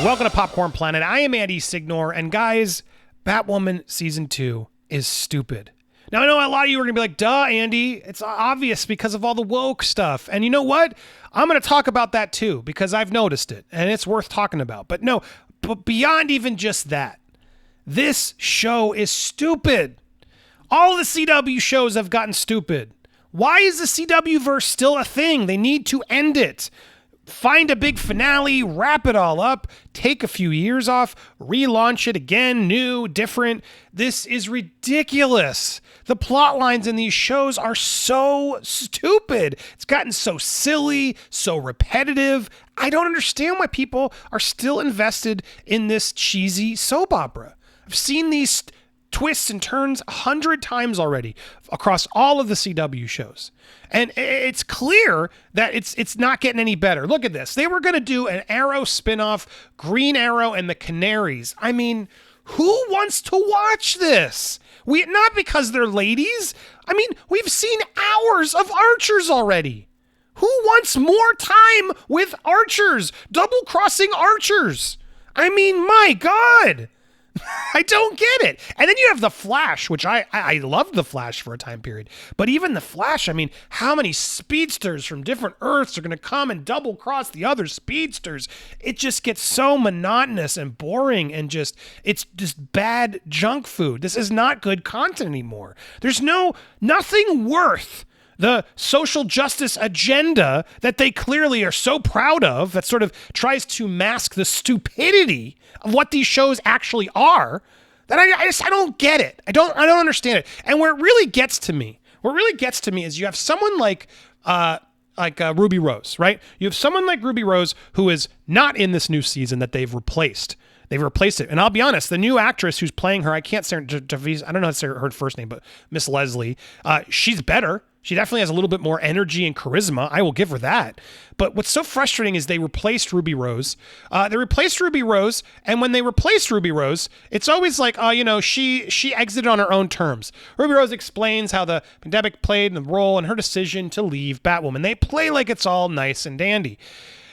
Welcome to Popcorn Planet. I am Andy Signor, and guys, Batwoman Season 2 is stupid. Now, I know a lot of you are going to be like, duh, Andy, it's obvious because of all the woke stuff. And you know what? I'm going to talk about that too, because I've noticed it, and it's worth talking about. But no, but beyond even just that, this show is stupid. All the CW shows have gotten stupid. Why is the CW-verse still a thing? They need to end it. Find a big finale, wrap it all up, take a few years off, relaunch it again, new, different. This is ridiculous. The plot lines in these shows are so stupid. It's gotten so silly, so repetitive. I don't understand why people are still invested in this cheesy soap opera. I've seen these twists and turns 100 times already across all of the CW shows. And it's clear that it's not getting any better. Look at this. They were going to do an Arrow spinoff, Green Arrow and the Canaries. I mean, who wants to watch this? Not because they're ladies. I mean, we've seen hours of Archers already. Who wants more time with Archers? Double-crossing Archers. I mean, my God. I don't get it. And then you have The Flash, which I loved The Flash for a time period. But even The Flash, I mean, how many speedsters from different Earths are going to come and double cross the other speedsters? It just gets so monotonous and boring and it's just bad junk food. This is not good content anymore. There's nothing worth the social justice agenda that they clearly are so proud of, that sort of tries to mask the stupidity of what these shows actually are, that I don't get it. I don't understand it. And where it really gets to me is you have someone like Ruby Rose, right? You have someone like Ruby Rose who is not in this new season that they've replaced. They've replaced it. And I'll be honest, the new actress who's playing her, I can't say I don't know how to say her first name, but Miss Leslie, she's better. She definitely has a little bit more energy and charisma. I will give her that. But what's so frustrating is they replaced Ruby Rose. And when they replaced Ruby Rose, it's always like, she exited on her own terms. Ruby Rose explains how the pandemic played the role in her decision to leave Batwoman. They play like it's all nice and dandy.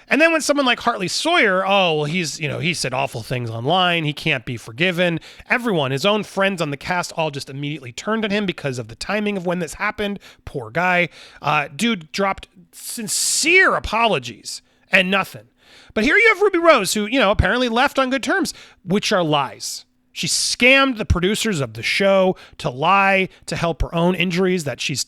And then when someone like Hartley Sawyer, he said awful things online. He can't be forgiven. Everyone, his own friends on the cast, all just immediately turned on him because of the timing of when this happened. Poor guy. Dude dropped sincere apologies and nothing. But here you have Ruby Rose, who, apparently left on good terms, which are lies. She scammed the producers of the show to lie to help her own injuries that she's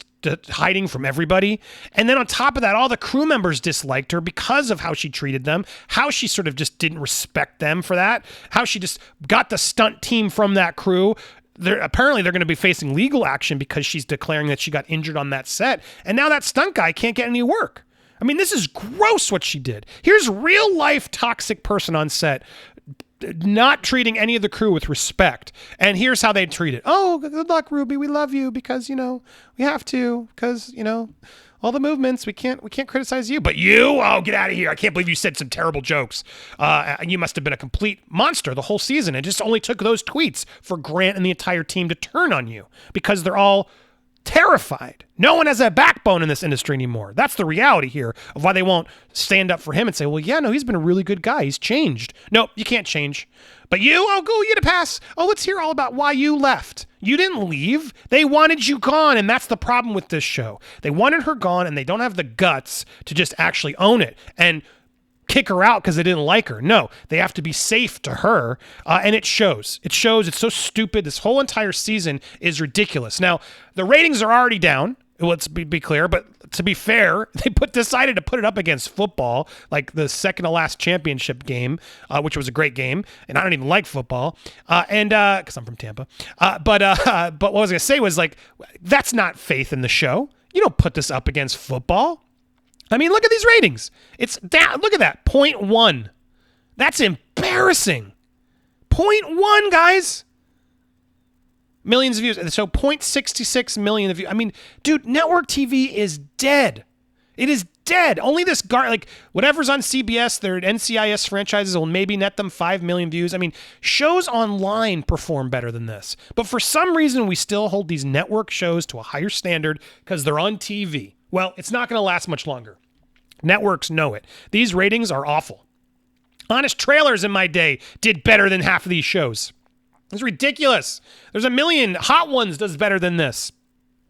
hiding from everybody. And then on top of that, all the crew members disliked her because of how she treated them, how she sort of just didn't respect them for that, how she just got the stunt team from that crew. Apparently they're going to be facing legal action because she's declaring that she got injured on that set. And now that stunt guy can't get any work. I mean, this is gross what she did. Here's real life toxic person on set not treating any of the crew with respect. And here's how they treat it. Oh, good luck, Ruby. We love you because, we have to because, all the movements, we can't criticize you. But you, get out of here. I can't believe you said some terrible jokes. You must have been a complete monster the whole season. It just only took those tweets for Grant and the entire team to turn on you because they're all terrified. No one has a backbone in this industry anymore. That's the reality here of why they won't stand up for him and say, well, yeah, no, he's been a really good guy. He's changed. No, you can't change. But you get a pass. Oh, let's hear all about why you left. You didn't leave. They wanted you gone, and that's the problem with this show. They wanted her gone, and they don't have the guts to just actually own it and kick her out because they didn't like her. No, they have to be safe to her, and it shows. It shows. It's so stupid. This whole entire season is ridiculous. Now, the ratings are already down. Let's be clear, but to be fair, they decided to put it up against football, like the second to last championship game, which was a great game, and I don't even like football, because I'm from Tampa. But what I was gonna say was like, that's not faith in the show. You don't put this up against football. I mean, look at these ratings. It's down. Look at that, 0.1. That's embarrassing. 0.1, guys. Millions of views. So 0.66 million of views. I mean, dude, network TV is dead. It is dead. Only this whatever's on CBS, their NCIS franchises will maybe net them 5 million views. I mean, shows online perform better than this. But for some reason, we still hold these network shows to a higher standard because they're on TV. Well, it's not going to last much longer. Networks know it. These ratings are awful. Honest Trailers in my day did better than half of these shows. It's ridiculous. There's a million. Hot Ones does better than this.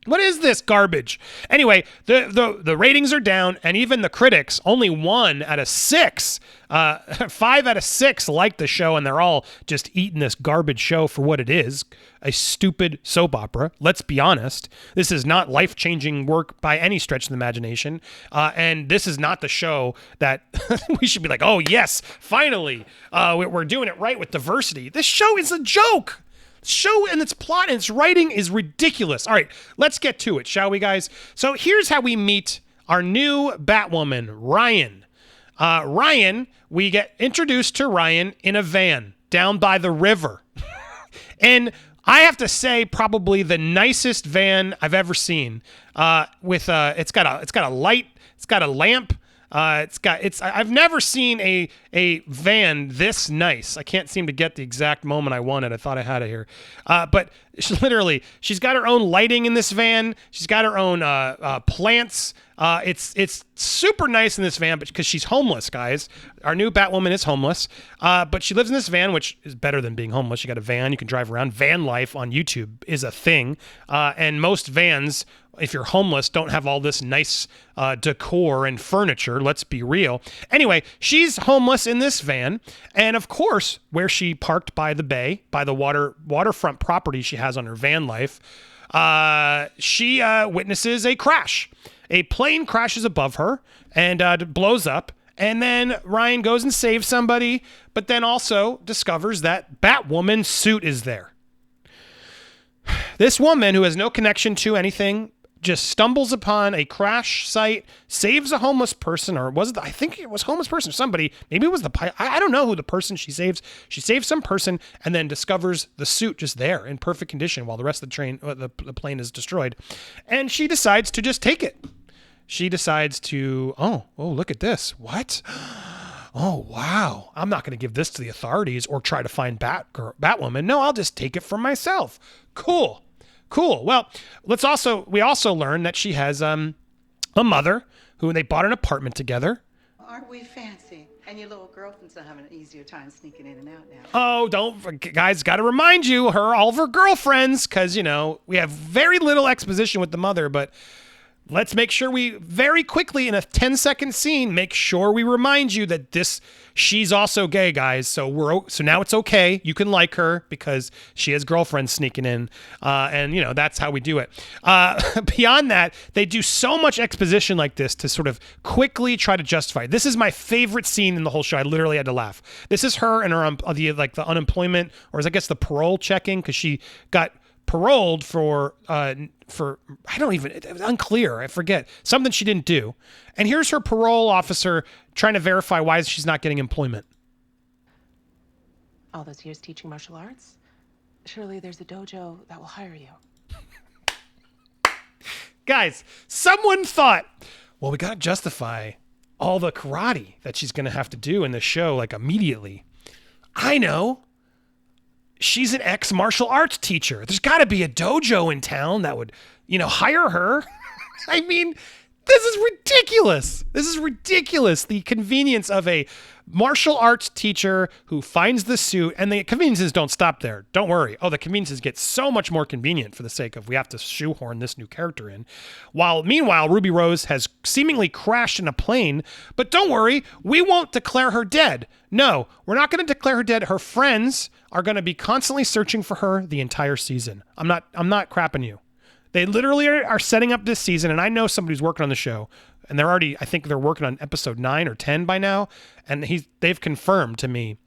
What is this garbage? Anyway, the ratings are down, and even the critics, only 1 out of 6, 5 out of 6 like the show, and they're all just eating this garbage show for what it is, a stupid soap opera. Let's be honest. This is not life-changing work by any stretch of the imagination, and this is not the show that we should be like, oh, yes, finally, we're doing it right with diversity. This show is a joke. Show and its plot and its writing is ridiculous. All right, let's get to it, shall we, guys? So here's how we meet our new Batwoman, Ryan. We get introduced to Ryan in a van down by the river. And I have to say, probably the nicest van I've ever seen. It's got a light, it's got a lamp. I've never seen a van this nice. I can't seem to get the exact moment I wanted. I thought I had it here. But she's got her own lighting in this van. She's got her own plants. It's super nice in this van, but because she's homeless, guys. Our new Batwoman is homeless, but she lives in this van, which is better than being homeless. You got a van, you can drive around. Van life on YouTube is a thing, and most vans, if you're homeless, don't have all this nice decor and furniture. Let's be real. Anyway, she's homeless in this van, and of course, where she parked by the bay, by the waterfront property she has on her van life, she witnesses a crash. A plane crashes above her and blows up, and then Ryan goes and saves somebody, but then also discovers that Batwoman's suit is there. This woman, who has no connection to anything, just stumbles upon a crash site, saves a homeless person, or I think it was homeless person or somebody. Maybe it was the pilot. I don't know who the person she saves. She saves some person and then discovers the suit just there in perfect condition while the rest of the plane is destroyed. And she decides to just take it. She decides to, look at this. What? Oh, wow. I'm not going to give this to the authorities or try to find Batwoman. No, I'll just take it for myself. Cool. Well, we also learn that she has a mother who they bought an apartment together. Aren't we fancy? And your little girlfriends are having an easier time sneaking in and out now. Oh, guys, got to remind you, all of her girlfriends, because, we have very little exposition with the mother, but let's make sure we very quickly in a 10-second scene make sure we remind you that she's also gay, guys. So now it's okay. You can like her because she has girlfriends sneaking in, and that's how we do it. Beyond that, they do so much exposition like this to sort of quickly try to justify it. This is my favorite scene in the whole show. I literally had to laugh. This is her and her the unemployment, or I guess the parole checking, because she got paroled for I don't even, it was unclear. I forget something she didn't do. And here's her parole officer trying to verify why she's not getting employment. All those years teaching martial arts? Surely there's a dojo that will hire you. Guys, someone thought, well, we got to justify all the karate that she's going to have to do in the show, like immediately. I know. She's an ex-martial arts teacher. There's got to be a dojo in town that would, hire her. I mean, this is ridiculous. The convenience of a martial arts teacher who finds the suit, and the conveniences don't stop there. Don't worry. Oh, the conveniences get so much more convenient for the sake of we have to shoehorn this new character in. Meanwhile, Ruby Rose has seemingly crashed in a plane, but don't worry, we won't declare her dead. No, we're not going to declare her dead. Her friends are going to be constantly searching for her the entire season. I'm not crapping you. They literally are setting up this season, and I know somebody who's working on the show, and I think they're working on episode 9 or 10 by now, and they've confirmed to me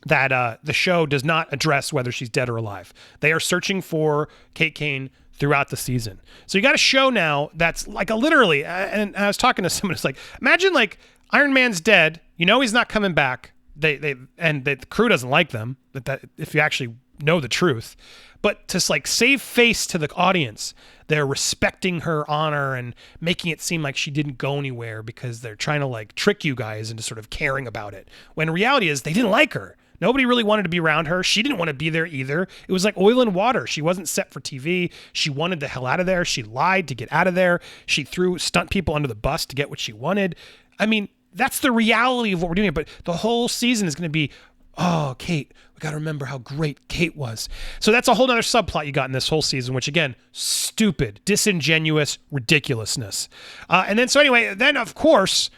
that the show does not address whether she's dead or alive. They are searching for Kate Kane throughout the season. So you got a show now that's like literally, and I was talking to someone who's like, imagine like Iron Man's dead, he's not coming back. The crew doesn't like them, that if you actually know the truth, but to like save face to the audience, they're respecting her honor and making it seem like she didn't go anywhere because they're trying to like trick you guys into sort of caring about it. When reality is they didn't like her. Nobody really wanted to be around her. She didn't want to be there either. It was like oil and water. She wasn't set for TV. She wanted the hell out of there. She lied to get out of there. She threw stunt people under the bus to get what she wanted. I mean, that's the reality of what we're doing. But the whole season is going to be, oh, Kate, we got to remember how great Kate was. So that's a whole other subplot you got in this whole season, which again, stupid, disingenuous ridiculousness. And then, so anyway, then of course,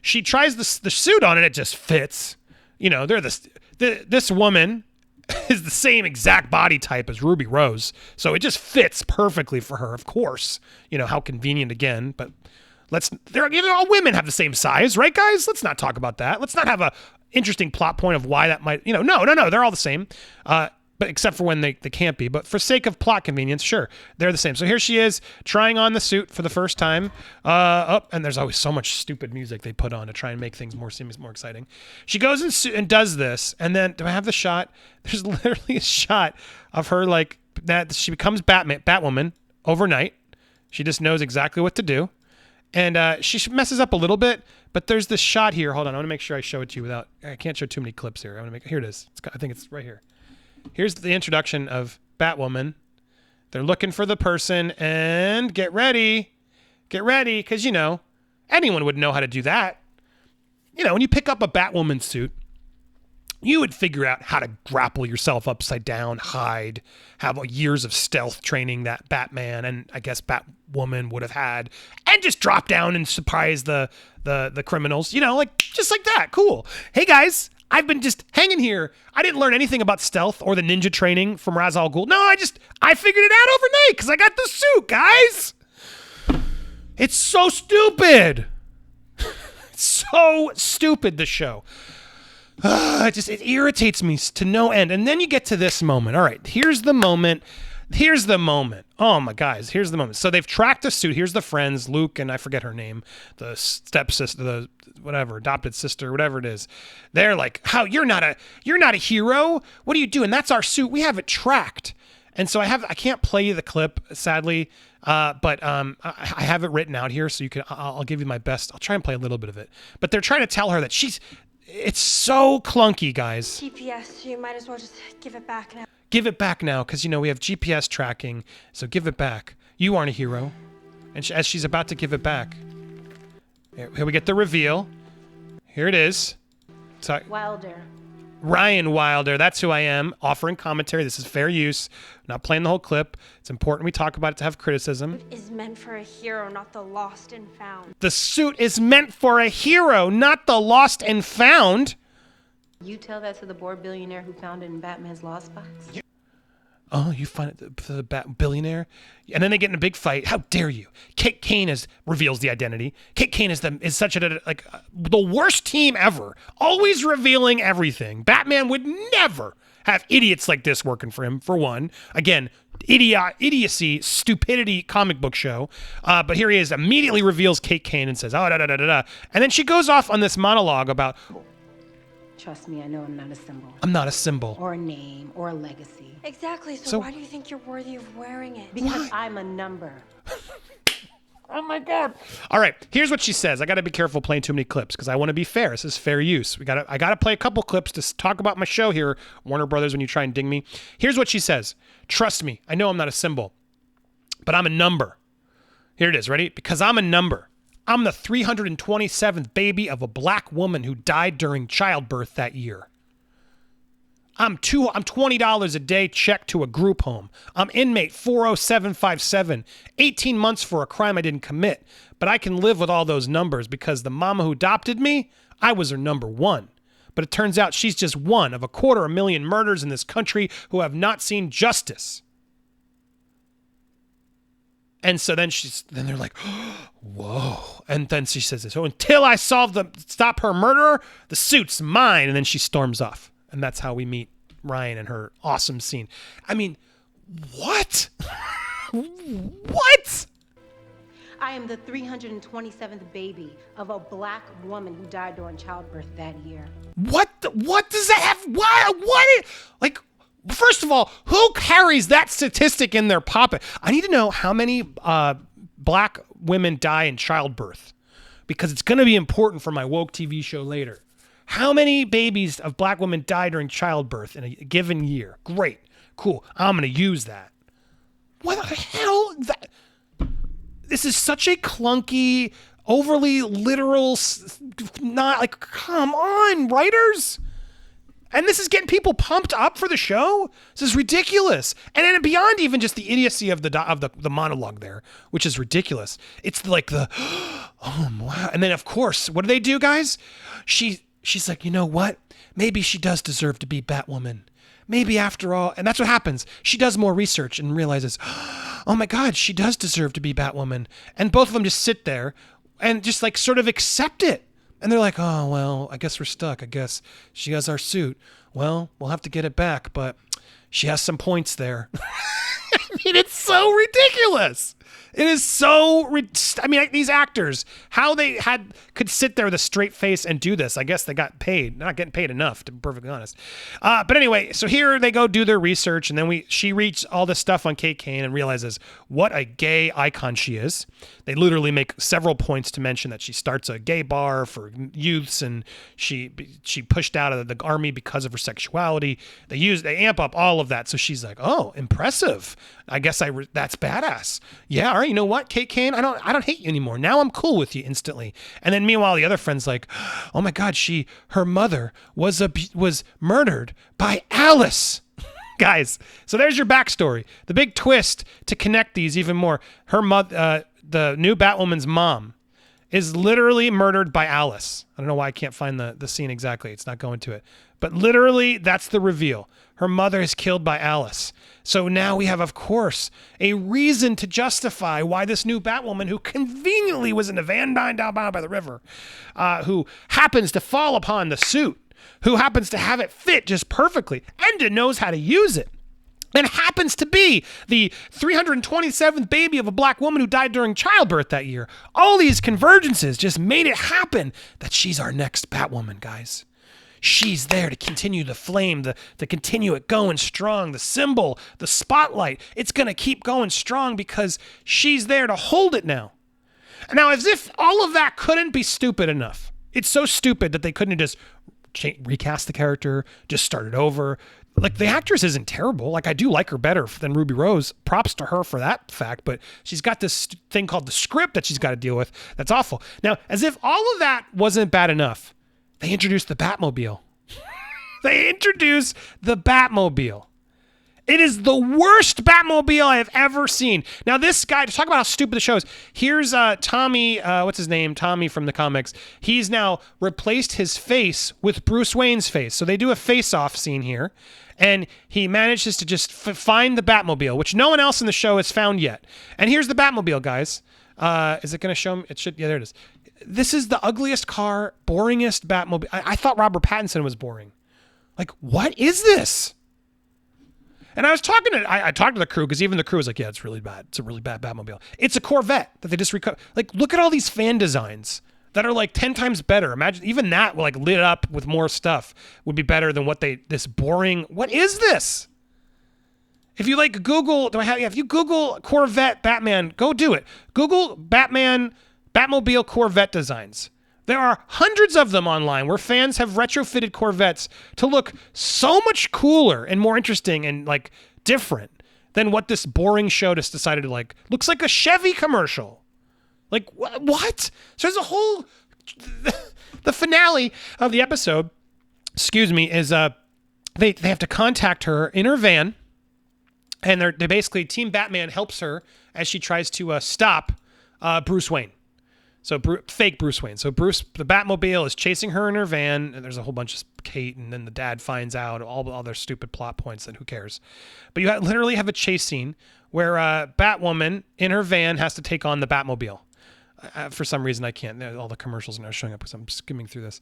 she tries the suit on and it just fits. You know, this woman is the same exact body type as Ruby Rose. So it just fits perfectly for her, of course. You know, how convenient again, but all women have the same size, right, guys? Let's not talk about that. Let's not have a interesting plot point of why that might, no, they're all the same. But except for when they can't be. But for sake of plot convenience, sure, they're the same. So here she is trying on the suit for the first time. And there's always so much stupid music they put on to try and make things more exciting. She goes and does this, and then do I have the shot? There's literally a shot of her like that. She becomes Batwoman overnight. She just knows exactly what to do, and she messes up a little bit. But there's this shot here. Hold on, I want to make sure I show it to you I can't show too many clips here. Here it is. I think it's right here. Here's the introduction of Batwoman. They're looking for the person, and get ready, because, anyone would know how to do that. When you pick up a Batwoman suit, you would figure out how to grapple yourself upside down, hide, have years of stealth training that Batman and I guess Batwoman would have had, and just drop down and surprise the criminals, just like that. Cool. Hey, guys. I've been just hanging here. I didn't learn anything about stealth or the ninja training from Ra's al Ghul. No, I figured it out overnight because I got the suit, guys. It's so stupid. It's so stupid, the show. It irritates me to no end. And then you get to this moment. All right, here's the moment. Oh my guys, here's the moment. So they've tracked the suit. Here's the friends, Luke and I forget her name, the stepsister, the whatever, adopted sister, whatever it is. They're like, "How you're not a hero? What are you doing? That's our suit. We have it tracked." And so I can't play you the clip, sadly, but I have it written out here, so I'll give you my best. I'll try and play a little bit of it. But they're trying to tell her that it's so clunky, guys. GPS, you might as well just give it back now. Give it back now, because, we have GPS tracking, so give it back. You aren't a hero. And as she's about to give it back, here we get the reveal. Here it is. Sorry. Wilder. Ryan Wilder, that's who I am, offering commentary. This is fair use. Not playing the whole clip. It's important we talk about it to have criticism. It is meant for a hero, not the lost and found. The suit is meant for a hero, not the lost and found. You tell that to the bored billionaire who found it in Batman's lost box? Oh, you find it the billionaire? And then they get in a big fight. How dare you? Kate Kane reveals the identity. Kate Kane is such the worst team ever. Always revealing everything. Batman would never have idiots like this working for him, for one. Again, idiocy, stupidity comic book show. But here he is, immediately reveals Kate Kane and says, oh, da-da-da-da-da. And then she goes off on this monologue about... Trust me, I know I'm not a symbol. I'm not a symbol. Or a name, or a legacy. Exactly, so why do you think you're worthy of wearing it? Because I'm a number. Oh my God. All right, here's what she says. I got to be careful playing too many clips because I want to be fair. This is fair use. I got to play a couple clips to talk about my show here, Warner Brothers, when you try and ding me. Here's what she says. Trust me, I know I'm not a symbol, but I'm a number. Here it is, ready? Because I'm a number. I'm the 327th baby of a black woman who died during childbirth that year. I'm $20 a day check to a group home. I'm inmate 40757. 18 months for a crime I didn't commit. But I can live with all those numbers because the mama who adopted me, I was her number one. But it turns out she's just one of 250,000 murders in this country who have not seen justice. And so then they're like, whoa. And then she says this, so until I stop her murderer, the suit's mine. And then she storms off. And that's how we meet Ryan and her awesome scene. I mean, what? What? I am the 327th baby of a black woman who died during childbirth that year. What does that have? What? Like, first of all, who carries that statistic in their pocket? I need to know how many black women die in childbirth, because it's going to be important for my woke TV show later. How many babies of black women die during childbirth in a given year? Great. Cool. I'm going to use that. What the hell? This is such a clunky, overly literal, not like, come on, writers. And this is getting people pumped up for the show. This is ridiculous. And then beyond even just the idiocy of the monologue there, which is ridiculous. It's like the, oh wow. And then of course, what do they do, guys? She's like, you know what? Maybe she does deserve to be Batwoman. Maybe after all, and that's what happens. She does more research and realizes, oh my God, she does deserve to be Batwoman. And both of them just sit there and just like sort of accept it. And they're like, oh, well, I guess we're stuck. I guess she has our suit. Well, we'll have to get it back, but she has some points there. I mean, it's so ridiculous. It is so, I mean, these actors, how they could sit there with a straight face and do this. I guess they got paid. Not getting paid enough, to be perfectly honest. But anyway, so here they go do their research, and then she reads all this stuff on Kate Kane and realizes what a gay icon she is. They literally make several points to mention that she starts a gay bar for youths, and she pushed out of the army because of her sexuality. They amp up all of that. So she's like, oh, impressive. I guess that's badass. Yeah, all right. You know what, Kate Kane? I don't hate you anymore. Now I'm cool with you instantly. And then meanwhile, the other friend's like, oh my God, her mother was murdered by Alice. Guys, so there's your backstory. The big twist to connect these even more. Her mother, the new Batwoman's mom, is literally murdered by Alice. I don't know why I can't find the scene exactly. It's not going to it. But literally, that's the reveal. Her mother is killed by Alice. So now we have, of course, a reason to justify why this new Batwoman, who conveniently was in a Van Dyne down by the river, who happens to fall upon the suit, who happens to have it fit just perfectly, and knows how to use it, and happens to be the 327th baby of a black woman who died during childbirth that year. All these convergences just made it happen that she's our next Batwoman, guys. She's there to continue the flame, to continue it going strong, the symbol, the spotlight. It's going to keep going strong because she's there to hold it now. Now, as if all of that couldn't be stupid enough. It's so stupid that they couldn't just recast the character, just start it over. Like, the actress isn't terrible. Like, I do like her better than Ruby Rose. Props to her for that fact. But she's got this thing called the script that she's got to deal with. That's awful. Now, as if all of that wasn't bad enough, they introduced the Batmobile. They introduced the Batmobile. It is the worst Batmobile I have ever seen. Now, this guy, to talk about how stupid the show is, here's Tommy, what's his name? Tommy from the comics. He's now replaced his face with Bruce Wayne's face. So they do a face-off scene here, and he manages to just find the Batmobile, which no one else in the show has found yet. And here's the Batmobile, guys. Is it going to show me? It should. Yeah, there it is. This is the ugliest car, boringest Batmobile. I thought Robert Pattinson was boring. Like, what is this? And I was talking to, I talked to the crew, because even the crew was like, yeah, it's really bad. It's a really bad Batmobile. It's a Corvette that they just like, look at all these fan designs that are like 10 times better. Imagine even that, like, lit up with more stuff would be better than this boring, what is this? If you like Google, if you Google Corvette Batman, go do it. Google Batmobile Corvette designs. There are hundreds of them online where fans have retrofitted Corvettes to look so much cooler and more interesting and like different than what this boring show just decided to like. Looks like a Chevy commercial. Like, what? So there's a whole, the finale of the episode, is they have to contact her in her van, and they basically, Team Batman helps her as she tries to stop Bruce Wayne. So fake Bruce Wayne. So the Batmobile is chasing her in her van, and there's a whole bunch of Kate, and then the dad finds out all their stupid plot points, and who cares? But you literally have a chase scene where Batwoman in her van has to take on the Batmobile. For some reason, I can't. All the commercials are now showing up because I'm skimming through this.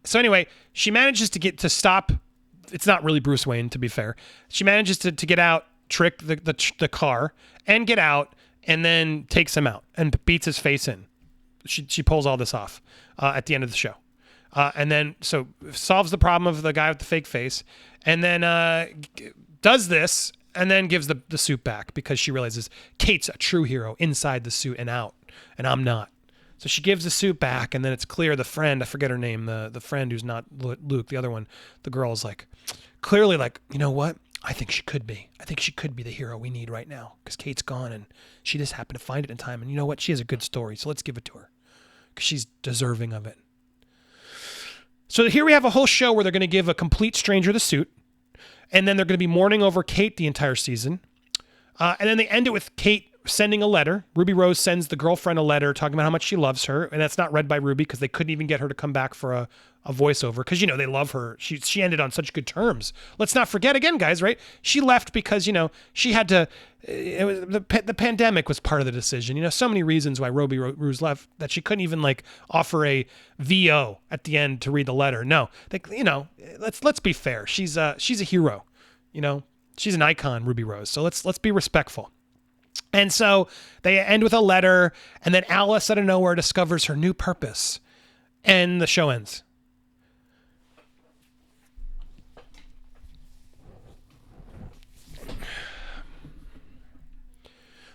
So anyway, she manages to stop. It's not really Bruce Wayne, to be fair. She manages to get out, trick the car, and get out, and then takes him out and beats his face in. She pulls all this off at the end of the show. And then, so solves the problem of the guy with the fake face, and then does this, and then gives the suit back because she realizes Kate's a true hero inside the suit and out, and I'm not. So she gives the suit back, and then it's clear the friend, I forget her name, the friend who's not Luke, the other one, the girl is like, clearly like, you know what? I think she could be. I think she could be the hero we need right now because Kate's gone and she just happened to find it in time. And you know what? She has a good story, so let's give it to her. because she's deserving of it. So here we have a whole show where they're going to give a complete stranger the suit, and then they're going to be mourning over Kate the entire season. And then they end it with Kate sending a letter. Ruby Rose sends the girlfriend a letter talking about how much she loves her, and that's not read by Ruby because they couldn't even get her to come back for a voiceover because, you know, they love her. She ended on such good terms. Let's not forget again, guys, right? She left because, you know, she had to, it was the pandemic was part of the decision. You know, so many reasons why Ruby Rose left that she couldn't even like offer a VO at the end to read the letter. No, you know, let's be fair. She's a hero, you know, she's an icon, Ruby Rose. So let's be respectful. And so they end with a letter, and then Alice out of nowhere discovers her new purpose, and the show ends.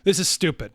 This is stupid.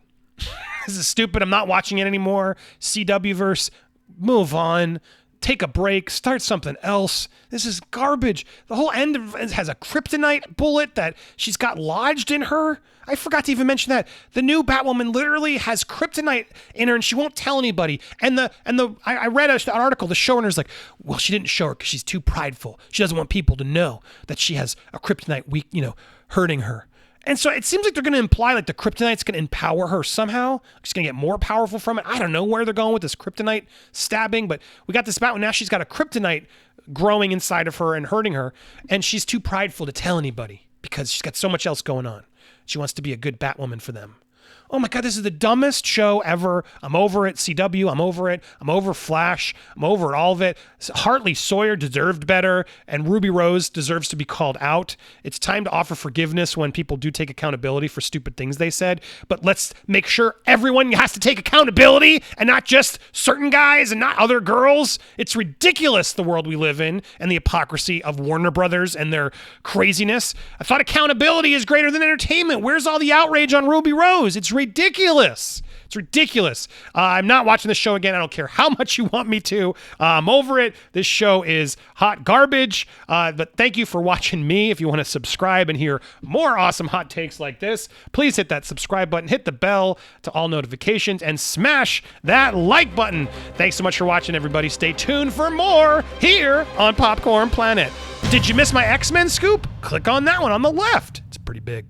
This is stupid. I'm not watching it anymore. CWverse, move on. Take a break. Start something else. This is garbage. The whole end has a kryptonite bullet that she's got lodged in her. I forgot to even mention that. The new Batwoman literally has kryptonite in her and she won't tell anybody. And I read an article. The showrunner's like, well, she didn't show her because she's too prideful. She doesn't want people to know that she has a kryptonite hurting her. And so it seems like they're going to imply like the kryptonite's going to empower her somehow. She's going to get more powerful from it. I don't know where they're going with this kryptonite stabbing, but we got this Batwoman. Now she's got a kryptonite growing inside of her and hurting her. And she's too prideful to tell anybody because she's got so much else going on. She wants to be a good Batwoman for them. Oh my God, this is the dumbest show ever. I'm over it. CW, I'm over it. I'm over Flash. I'm over all of it. Hartley Sawyer deserved better, and Ruby Rose deserves to be called out. It's time to offer forgiveness when people do take accountability for stupid things they said, but let's make sure everyone has to take accountability and not just certain guys and not other girls. It's ridiculous, the world we live in, and the hypocrisy of Warner Brothers and their craziness. I thought accountability is greater than entertainment. Where's all the outrage on Ruby Rose? It's ridiculous. It's ridiculous. I'm not watching this show again. I don't care how much you want me to. I'm over it. This show is hot garbage. But thank you for watching me. If you want to subscribe and hear more awesome hot takes like this, please hit that subscribe button, hit the bell to all notifications, and smash that like button. Thanks so much for watching, everybody. Stay tuned for more here on Popcorn Planet. Did you miss my X-Men scoop? Click on that one on the left. It's pretty big.